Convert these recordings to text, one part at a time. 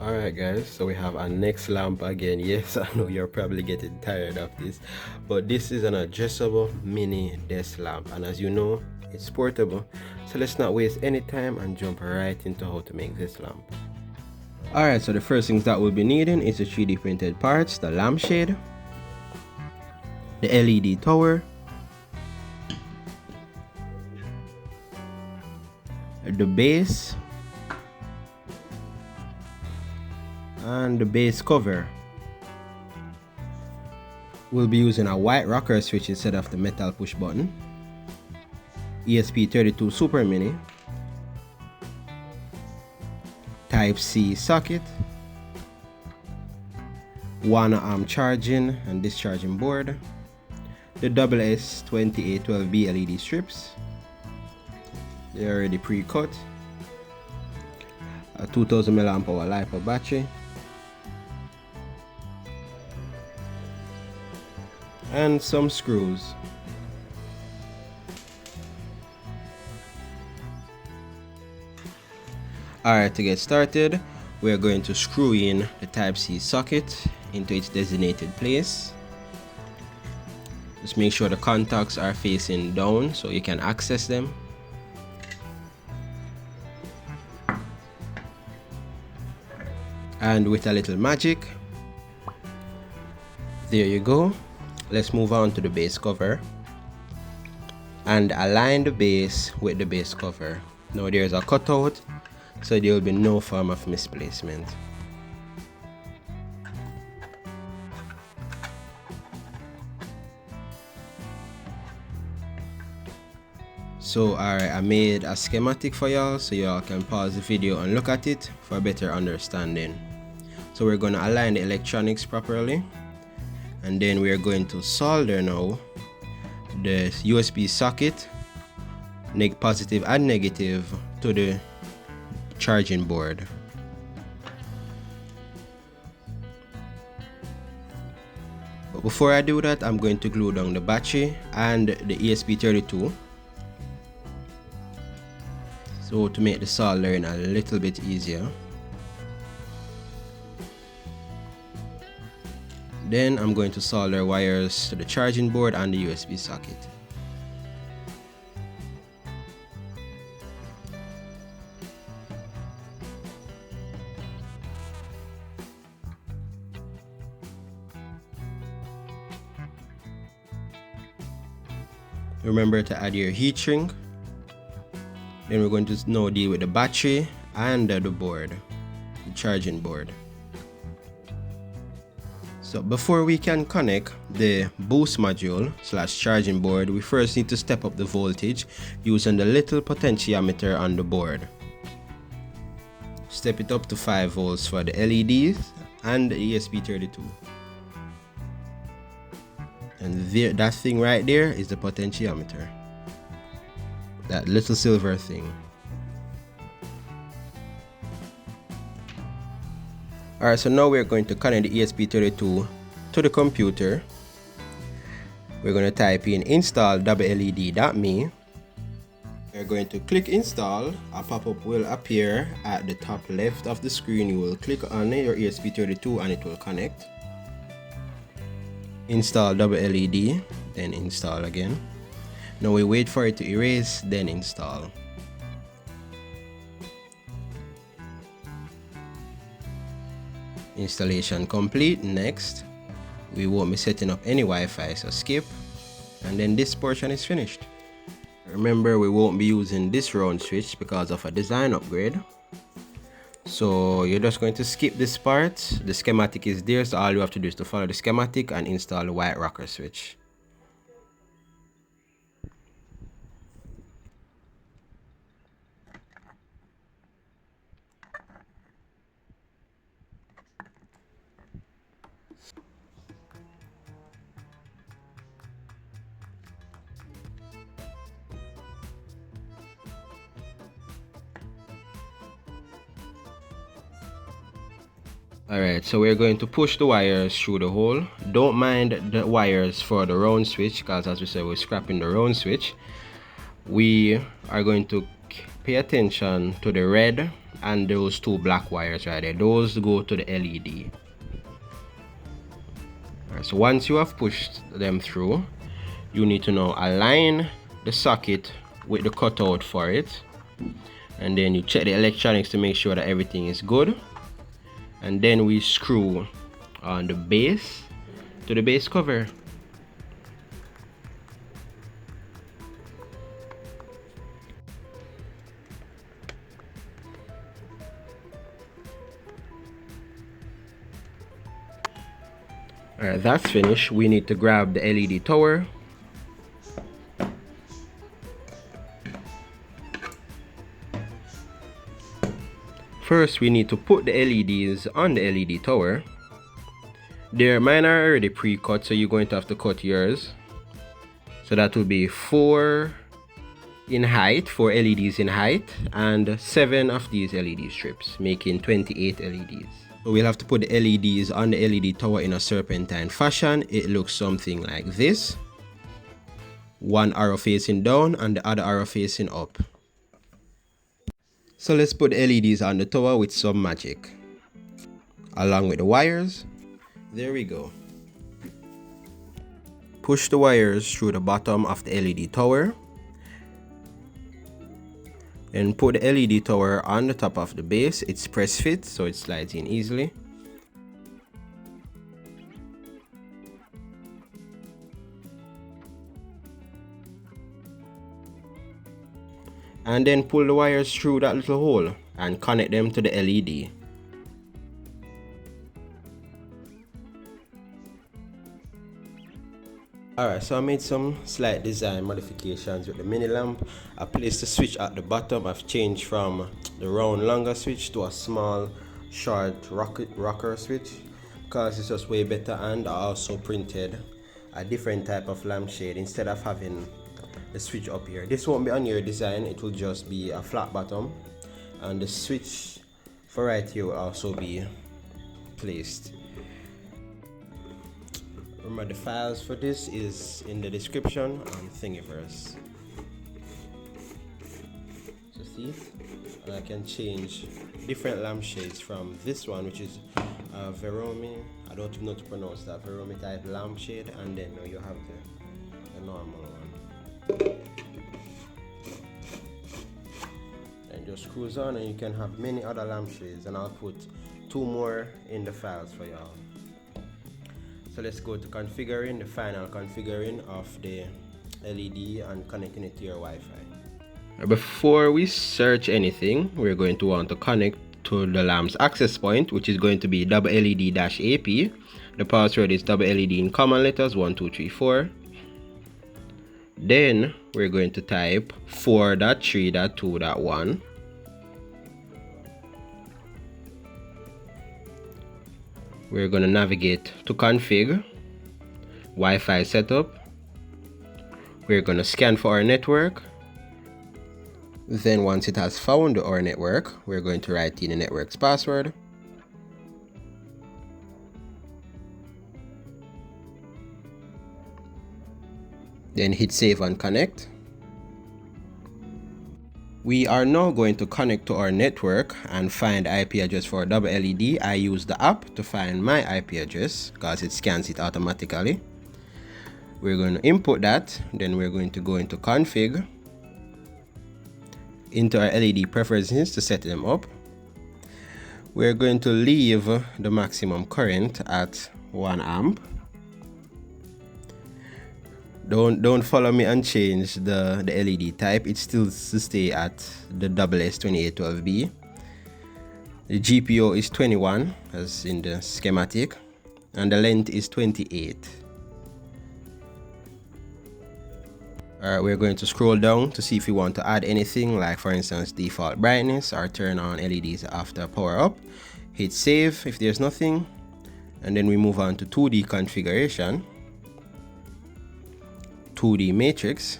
Alright guys, so we have our next lamp again. Yes, I know you're probably getting tired of this, but this is an adjustable mini desk lamp, and as you know, it's portable. So let's not waste any time and jump right into how to make this lamp. Alright, so the first things that we'll be needing is the 3D printed parts, the lampshade, the LED tower, the base, and the base cover. We'll be using a white rocker switch instead of the metal push button, ESP32 Super Mini, Type-C socket, 1 amp charging and discharging board, the WS2812B LED strips, they're already pre-cut, a 2000 mAh LiPo battery, and some screws. Alright, to get started, we are going to screw in the Type-C socket into its designated place. Just make sure the contacts are facing down so you can access them. And with a little magic, there you go. Let's move on to the base cover and align the base with the base cover. Now there's a cutout, so there will be no form of misplacement. So alright, I made a schematic for y'all so y'all can pause the video and look at it for a better understanding. So we're going to align the electronics properly, and then we are going to solder now the USB socket, positive and negative, to the charging board. But before I do that, I'm going to glue down the battery and the ESP32, so to make the soldering a little bit easier. Then I'm going to solder wires to the charging board and the USB socket. Remember to add your heat shrink. Then we're going to now deal with the battery and the board, the charging board. So before we can connect the boost module / charging board, we first need to step up the voltage using the little potentiometer on the board. Step it up to 5 volts for the LEDs and the ESP32. And there, that thing right there is the potentiometer. That little silver thing. Alright, so now we're going to connect the ESP32 to the computer. We're going to type in install WLED.me. We're going to click install. A pop-up will appear at the top left of the screen. You will click on your ESP32 and it will connect. Install WLED, then install again. Now we wait for it to erase, then install. Installation complete. Next, we won't be setting up any Wi-Fi, so skip, and then this portion is finished. Remember, we won't be using this round switch because of a design upgrade, so you're just going to skip this part. The schematic is there, so all you have to do is to follow the schematic and install the white rocker switch. Alright, so we're going to push the wires through the hole. Don't mind the wires for the round switch, because as we said, we're scrapping the round switch. We are going to pay attention to the red and those two black wires right there. Those go to the LED. Alright, so once you have pushed them through, you need to now align the socket with the cutout for it, and then you check the electronics to make sure that everything is good, and then we screw on the base to the base cover. Alright, that's finished. We need to grab the LED tower. First, we need to put the LEDs on the LED tower. Mine are already pre-cut, so you're going to have to cut yours. So that will be 4 in height, 4 LEDs in height, and 7 of these LED strips, making 28 LEDs. So we'll have to put the LEDs on the LED tower in a serpentine fashion. It looks something like this. One arrow facing down and the other arrow facing up. So let's put the LEDs on the tower with some magic. Along with the wires. There we go. Push the wires through the bottom of the LED tower. And put the LED tower on the top of the base. It's press fit, so it slides in easily. And then pull the wires through that little hole and connect them to the LED. Alright, so I made some slight design modifications with the mini lamp. I placed the switch at the bottom. I've changed from the round longer switch to a small short rocker switch because it's just way better, and I also printed a different type of lampshade instead of having the switch up here. This won't be on your design, it will just be a flat bottom, and the switch for right here will also be placed. Remember, the files for this is in the description on Thingiverse. So see, and I can change different lampshades from this one, which is Veromi. I don't even know to pronounce that, Veromi type lampshade, and then you have the normal one. And just screws on, and you can have many other lampshades, and I'll put 2 more in the files for y'all. So let's go to configuring, the final configuring of the LED and connecting it to your Wi-Fi. Before we search anything, we're going to want to connect to the lamp's access point, which is going to be WLED-AP. The password is WLED in common letters 1, 2, 3, 4. Then we're going to type 4.3.2.1. We're going to navigate to config, Wi-Fi setup. We're going to scan for our network. Then once it has found our network, we're going to write in the network's password. Then hit save and connect. We are now going to connect to our network and find IP address for WLED. I use the app to find my IP address because it scans it automatically. We're going to input that, then we're going to go into config, into our LED preferences to set them up. We're going to leave the maximum current at 1 amp. Don't follow me and change the LED type. It still to stay at the SS2812B. The GPO is 21 as in the schematic, and the length is 28. Alright, we're going to scroll down to see if we want to add anything, like for instance default brightness, or turn on LEDs after power up. Hit save if there's nothing, and then we move on to 2D configuration. 2D matrix,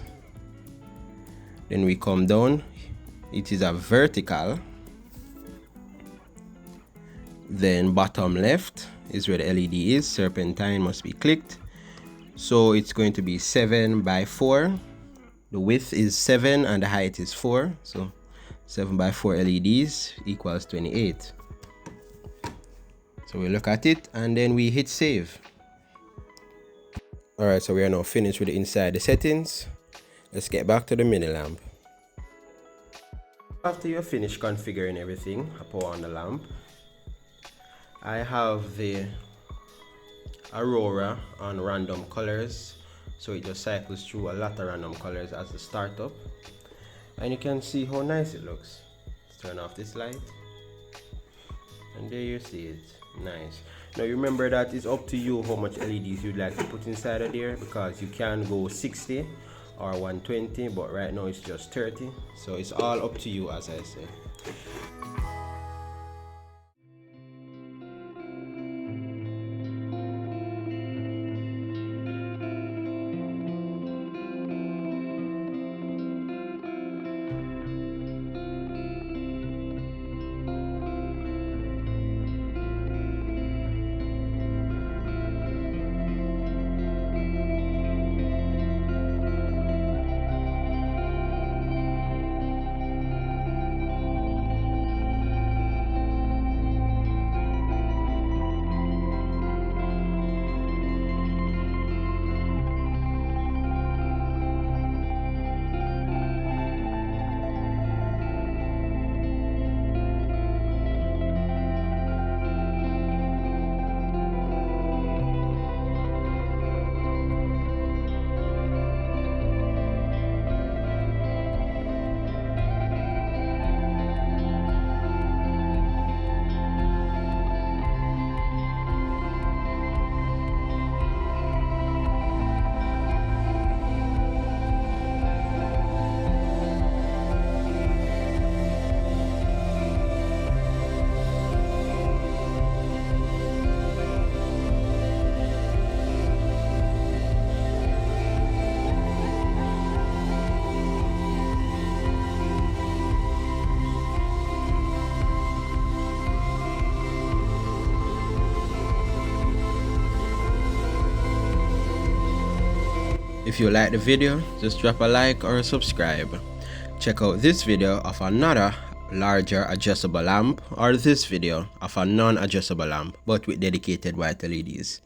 then we come down, it is a vertical, then bottom left is where the LED is, serpentine must be clicked, so it's going to be 7 by 4, the width is 7 and the height is 4, so 7 by 4 LEDs equals 28. So we look at it and then we hit save. Alright, so we are now finished with the inside the settings. Let's get back to the mini lamp. After you're finished configuring everything, I power on the lamp. I have the Aurora on random colors, so it just cycles through a lot of random colors as the startup, and you can see how nice it looks. Let's turn off this light, and there you see it. Nice. Now remember that it's up to you how much LEDs you'd like to put inside of there, because you can go 60 or 120, but right now it's just 30, so it's all up to you, as I say. If you like the video, just drop a like or a subscribe. Check out this video of another larger adjustable lamp, or this video of a non-adjustable lamp but with dedicated white LEDs.